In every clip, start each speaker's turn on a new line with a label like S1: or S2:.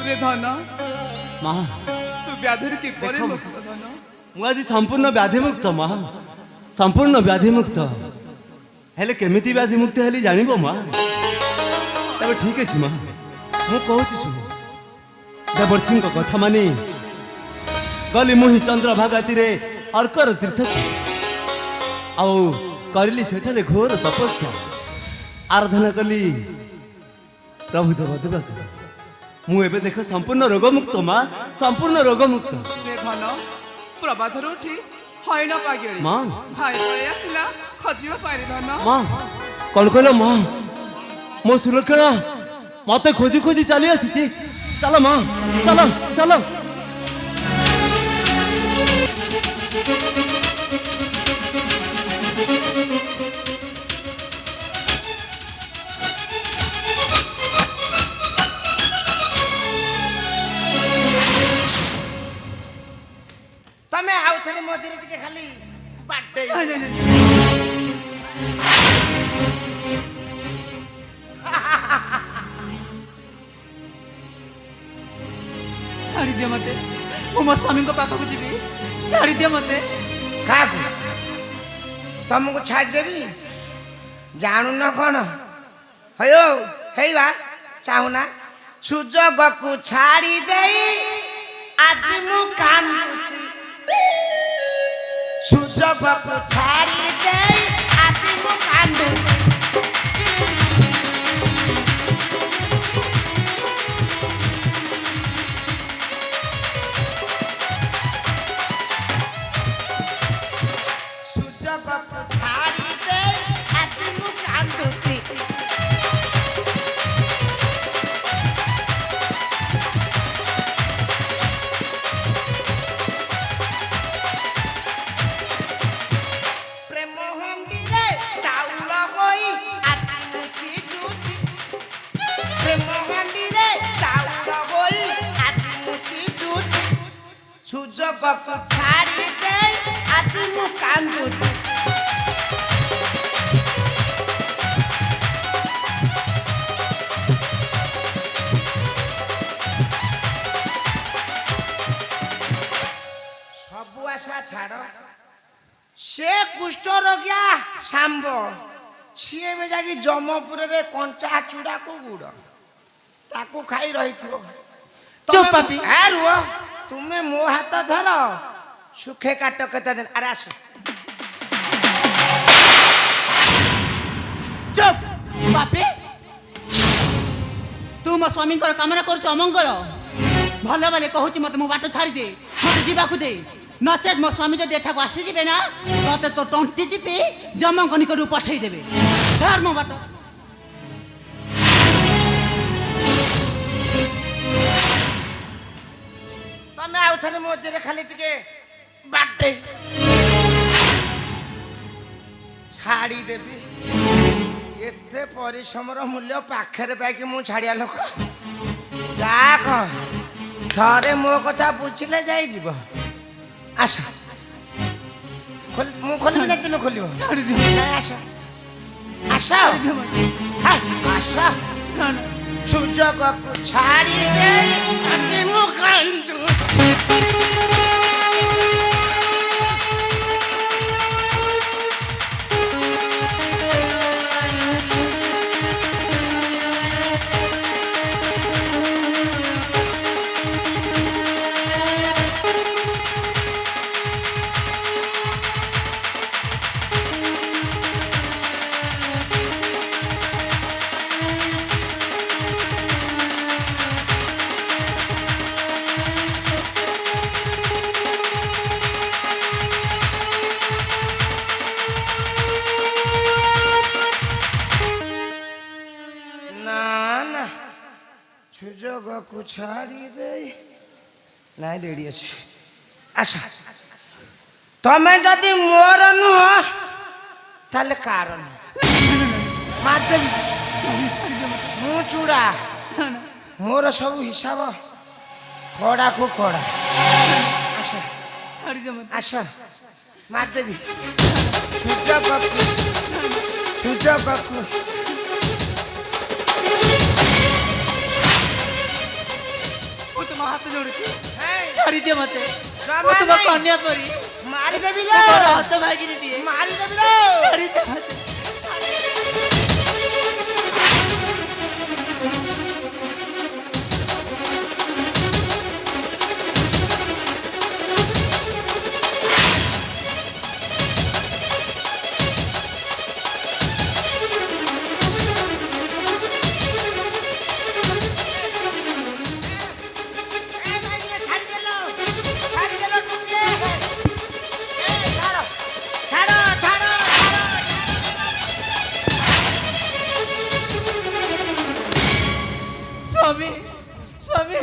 S1: रे धन
S2: माँ
S1: तू व्याधि की परे मुक्त धन
S2: मुझे संपूर्ण व्याधि मुक्त माँ संपूर्ण व्याधि मुक्त हेले केमिति व्याधि मुक्त हेली जानिबो माँ तबे ठीक अछि माँ मु कहूची सुन देवर्षि कथा मानी गली मुहि चंद्रभागा तीरे अर्कर तीर्थ आउ करली सेठरे घोर तपस्या आराधना कली प्रभु देवदेव मु एबे देख संपूर्ण रोग मुक्त माँ संपूर्ण रोग मुक्त
S1: रे धन प्रभात उठी हईन पागेली
S2: माँ
S1: भाई पळे आसिला खजिबा पारे धन
S2: माँ कौन कहल माँ मो सुलक्षण मत खोजी खोजी चली आसी चलो माँ चलो चलो
S3: तमे आउ थने मोदिरे टिके खाली बाटे
S4: छाड़ी दिया मते मो स्वामी को पाखक जीवी छाड़ी दिया मते
S3: काकू तुमको छाड़ देवी जानू न कौन हयो हेवा चाहुना सुजग को छाड़ी देई आज मु कांदुची सुजग को छाड़ी देई आज मु कांदुची सुजग को छाड़ी देई आज मु कांदुची प्रेम हंडीरे चाउल होई आजी मुछि जुछि प्रेम हंडीरे चाउल होई आजी मुछि जुछि सुजग को छाड़ी देई आजी मु कांदुछि सबु आशा छाड़ से कुष्ठ रोगिया सांब सी ए जाकि जमपुर रे कंचा चूड़ा को गुड़ ताकू खाई रही थो
S4: चुप पापी।
S3: रुह तुम्हें मो हाथ धर सुखे काट केते दिन अरे आस
S4: चुप पापी तू मो स्वामी को कामना कर अमंगल भले भले कहूची मत मो बाट छाड़ी दे मत जीवाकू दे नचेत मो स्वामी जदि एठाक आसीजे ना तते तो टंटी चिपी जमक निकट पठेई देबे धर मो बाट
S3: तमे आउ थने मो देरे खाली टिके बाटे छाड़ी देबी एते परिश्रमर मूल्य पाखरे पाइके मु छाड़िया लोक जा कह थरे मो कथा बुझिले जाई जीव आस खोल मु खोलबी ना तुम खोलिबो
S4: छाड़ी दे
S3: आस आस हाय आस सुजग को छाड़ी दे अति मु कांदु सुजग को छाड़ी दे नाई रेडी अछि आशा तमे जदि मोर नुह ताले कारण माते मु चूड़ा मोर सब हिसाब खड़ा को खड़ा आशा
S4: छाड़ी दे मत
S3: आशा माते भी सुजग को
S4: ହାତ ଯୋଡୁଛି
S3: ହେଇ,
S4: ଛାଡ଼ିଦିଅ ମତେ
S3: ଜମା
S4: ମୁଁ ତୁମ
S3: ନାହିଁ।
S4: କନ୍ୟା ପରି
S3: ମାରିଦେବି ଲୋ
S4: ମୋର ହାତ ଭାଗିନି ଦିଏ
S3: ମାରିଦେବି ଲୋ
S4: ଛାଡ଼ିଦିଅ ମତେ
S3: ଏ ଭାଇ ଛାଡ଼ିଦେଲ ଛାଡ଼ିଦେଲ ଟୁକିଏ ଏ ଛାଡ଼ ଛାଡ଼ ଛାଡ଼
S4: ସ୍ୱାମୀ ସ୍ୱାମୀ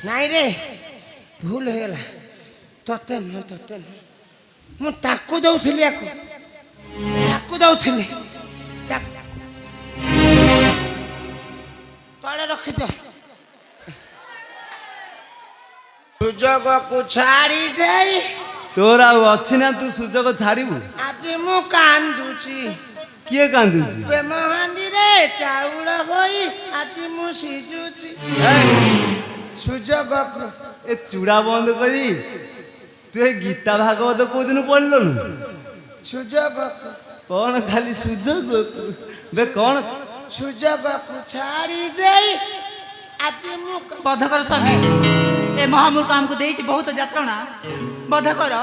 S3: ନାଇଁ ରେ ଭୁଲ ହେଇଗଲା ତତେ ନୁହଁ ତତେ ନୁହଁ ମୁଁ ତାକୁ ଦଉଥିଲି ତାକୁ ଦଉଥିଲି ତଳେ ରଖିଦିଅ ସୁଯୋଗକୁ ଛାଡ଼ି ଦେଇ
S2: ତୋର ଆଉ ଅଛି ନା ତୁ ସୁଯୋଗ ଛାଡ଼ିବୁ?
S3: ଆଜି ମୁଁ କାନ୍ଦୁଛି
S2: କିଏ କାନ୍ଦୁଛି?
S3: ପ୍ରେମ ହାଣ୍ଡିରେ ଚାଉଳ ହୋଇ ଆଜି ମୁଁ ସିଝୁଛି ସୁଯୋଗକୁ
S2: ଏ ଚୁଡ଼ା ବନ୍ଦ କରି ତୁ ଏ ଗୀତା ଭାଗବତ କୋଉଦିନ ପଢିଲୁନୁ?
S3: ସୁଯୋଗକୁ
S2: କଣ ଖାଲି ସୁଯୋଗ ବେ କଣ
S3: ସୁଯୋଗକୁ ଛାଡ଼ି ଦେଇ ଆଜି ମୁଁ
S4: ବଧ କର ସ୍ୱାମୀ ଏ ମହାମୂର୍ଖ ଆମକୁ ଦେଇଛି ବହୁତ ଯାତ୍ରଣା ବଧ କର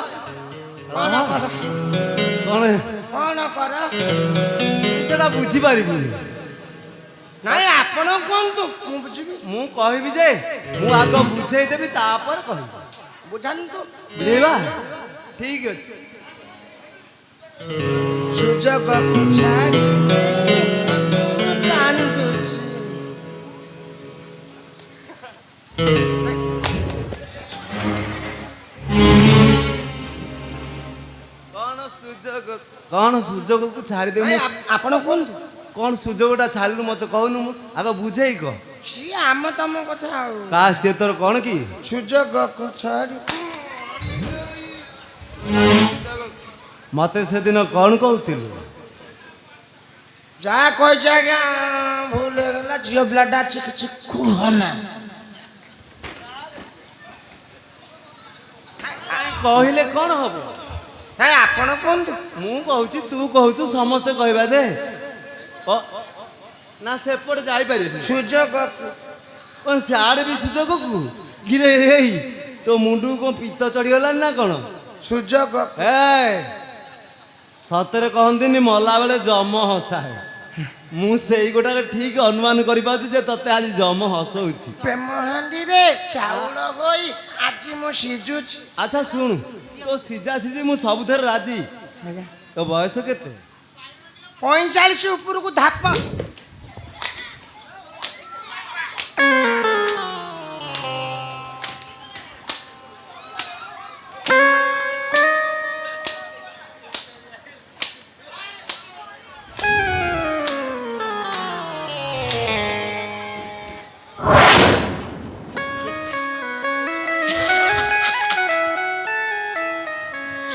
S3: କଣ କର
S2: କଣ
S3: କଣ କର
S2: ତୁ ସେଟା ବୁଝିପାରିବୁନି।
S3: ନାଇଁ ଆପଣ କୁହନ୍ତୁ ମୁଁ ବୁଝିବି
S2: ମୁଁ କହିବି ଯେ ମୁଁ ଆଗ ବୁଝେଇଦେବି ତାପରେ କହିବି।
S3: ବୁଝାନ୍ତୁ
S2: ବୁଝେଇବା ଠିକ ଅଛି।
S3: ସୁଯୋଗକୁ ଛାଡ଼ି ମୁଁ କାନ୍ଦୁଛି
S2: କଣ ସୁଯୋଗକୁ ଛାଡ଼ିଦେବି?
S3: ନାଇଁ, ଆପଣ କୁହନ୍ତୁ
S2: କଣ ସୁଯୋଗଟା ଛାଡ଼ିଲୁ ମତେ କହୁନୁ? ମୁଁ ଆଗ ବୁଝେଇ କହ।
S3: ସିଏ ଆମ ତମ କଥା ଆଉ
S2: କା ସିଏ ତୋର କଣ କି?
S3: ସୁଯୋଗକୁ ଛାଡ଼ି
S2: ମତେ ସେଦିନ କଣ କହୁଥିଲୁ?
S3: ଯାହା କହିଛ ଆଜ୍ଞା ଭୁଲ ହେଇଗଲା ଝିଅ ପିଲାଟା କିଛି କୁହନା
S2: କହିଲେ କଣ ହବ?
S3: ନାଇଁ ଆପଣ କୁହନ୍ତୁ
S2: ମୁଁ କହୁଛି ତୁ କହୁଛୁ ସମସ୍ତେ କହିବା ଦେ ନା ସେପଟେ ଯାଇପାରିବି
S3: ସୁଯୋଗକୁ
S2: କଣ ସିଆଡେ ବି ସୁଯୋଗକୁ ଗିରେ ହେଇ ତୋ ମୁଣ୍ଡକୁ କଣ ପିତ୍ତ ଚଢିଗଲାଣି ନା କଣ?
S3: ସୁଯୋଗକୁ
S2: ଏ ସତରେ କହନ୍ତିନି ମଲା ବେଳେ ଯମ ହସାଏ। ମୁଁ ସେଇ ଗୋଟାକ ଠିକ ଅନୁମାନ କରିପାରୁଛି ଯେ ତତେ ଆଜି ଯମ ହସଉଛି।
S3: ପ୍ରେମ ହାଣ୍ଡିରେ ଚାଉଳ ହୋଇ ଆଜି ମୁଁ ସିଝୁଛି
S2: ଆଚ୍ଛା ଶୁଣୁ ତୋ ସିଝା ସିଝି ମୁଁ ସବୁଥିରେ ରାଜି। ତୋ ବୟସ କେତେ?
S3: 45 ଉପରକୁ ଧାପ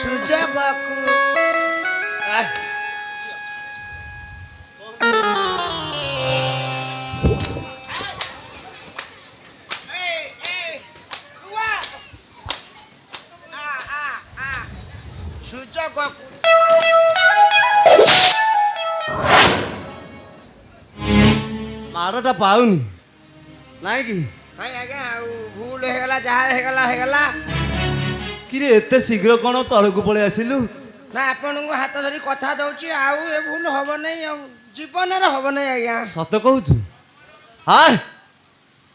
S3: ସୁଯୋଗକୁ ସୁଯୋଗକୁ
S2: ମାଡ଼ଟା ପାଉନି ନାଇଁ କି?
S3: ନାଇଁ ଆଜ୍ଞା ଆଉ ଭୁଲ ହେଇଗଲା ଯାହା ହେଇଗଲା ହେଇଗଲା
S2: କିରେ ଏତେ ଶୀଘ୍ର କଣ ତଳକୁ ପଳେଇ ଆସିଲୁ?
S3: ନା ଆପଣଙ୍କୁ ହାତ ଧରି କଥା ଦଉଛି ଆଉ ଏ ଭୁଲ ହବ ନାହିଁ ଆଉ ଜୀବନରେ ହବ ନାହିଁ ଆଜ୍ଞା
S2: ସତ କହୁଛୁ? ହାଏ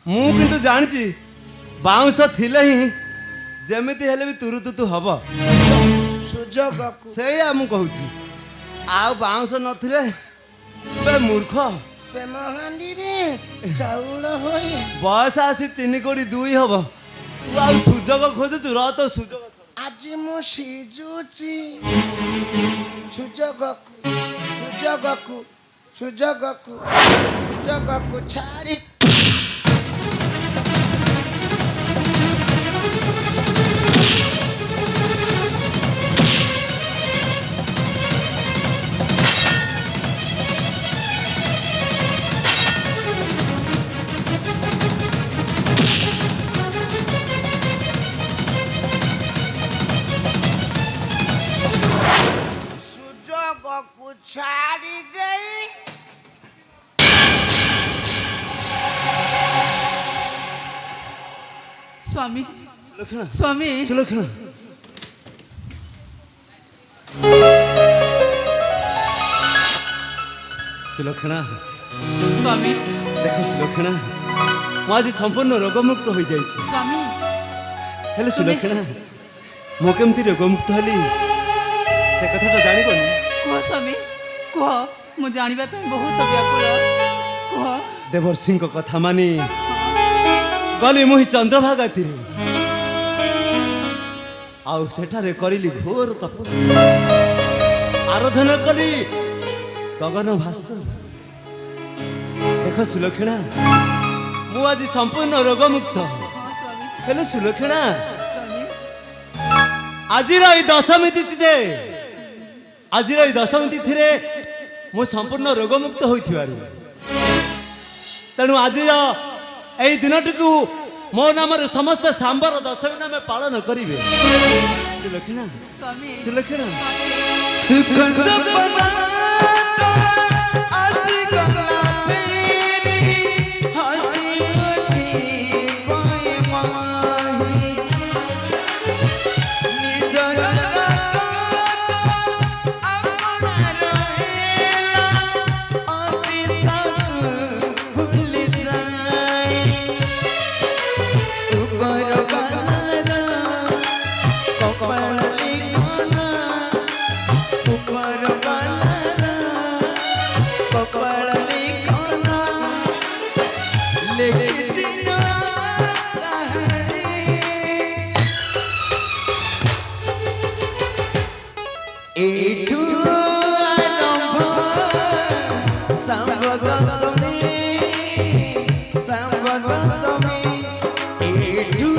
S2: ମୁଁ କିନ୍ତୁ ଜାଣିଛି ବାଉଁଶ ଥିଲେ ହିଁ ଯେମିତି ହେଲେ ବି ତୁରୁତୁତୁ ହବ।
S3: ସୁଯୋଗକୁ
S2: ସେଇଆ ମୁଁ କହୁଛି ଆଉ ବାଉଁଶ ନଥିଲେ ବେ ମୂର୍ଖ।
S3: ପ୍ରେମ ହାଣ୍ଡିରେ ଚାଉଳ ହୋଇ
S2: ବୟସ ଆସି 3 କୋଟି 2 ହବ ତୁ ଆଉ ସୁଯୋଗ ଖୋଜୁଛୁ? ରହ ତ ସୁଯୋଗ
S3: ଆଜି ମୁଁ ସିଝୁଛି ସୁଯୋଗକୁ ସୁଯୋଗକୁ ସୁଯୋଗକୁ ସୁଯୋଗକୁ ଛାଡ଼ି
S4: ସ୍ୱାମୀ
S2: ସୁଲକ୍ଷଣା
S4: ସ୍ୱାମୀ
S2: ସୁଲକ୍ଷଣା ସୁଲକ୍ଷଣା
S4: ସ୍ୱାମୀ
S2: ଦେଖ ସୁଲକ୍ଷଣା ମୁଁ ଆଜି ସମ୍ପୂର୍ଣ୍ଣ ରୋଗମୁକ୍ତ ହୋଇଯାଇଛି
S4: ସ୍ୱାମୀ
S2: ହେଲେ ସୁଲକ୍ଷଣା ମୁଁ କେମିତି ରୋଗମୁକ୍ତ ହେଲି ସେ କଥାଟା ଜାଣିବନି
S4: କୁହ ସ୍ୱାମୀ କୁହ ମୁଁ ଜାଣିବା ପାଇଁ ବହୁତ ବ୍ୟାକୁଳ କୁହ
S2: ଦେବର୍ଷିଙ୍କ କଥା ମାନି ଗଲି ମୁହିଁ ଚନ୍ଦ୍ରଭାଗାତିରେ ଆଉ ସେଠାରେ କରିଲି ଘୋର ତପସ୍ୟା ଆରାଧନା କଲି ଗଗନ ଭାସ୍କର ଦେଖ ସୁଲକ୍ଷଣା ମୁଁ ଆଜି ସମ୍ପୂର୍ଣ୍ଣ ରୋଗମୁକ୍ତ ହେଲେ ସୁଲକ୍ଷଣା ଆଜିର ଏଇ ଦଶମୀ ତିଥିରେ ମୁଁ ସମ୍ପୂର୍ଣ୍ଣ ରୋଗମୁକ୍ତ ହୋଇଥିବାରୁ ତେଣୁ ଆଜିର এই দিনটিକୁ ମୋ ନାମରେ ସମସ୍ତେ ଶାମ୍ବର ଦଶମୀ ନାମେ ପାଳନ କରିବେ ସୁଲକ୍ଷଣା
S4: ସ୍ୱାମୀ
S2: ସୁଲକ୍ଷଣା
S1: सुख सपना आसी गला मेरी हंसी उठी पाए माही निजर अपना रहेला अति तक भूल जाए ऊपर बनाना कपड़ लिखाना ऊपर बनाना कपड़ लिखाना लेके जीना एठू आरंभ संबद समी एठू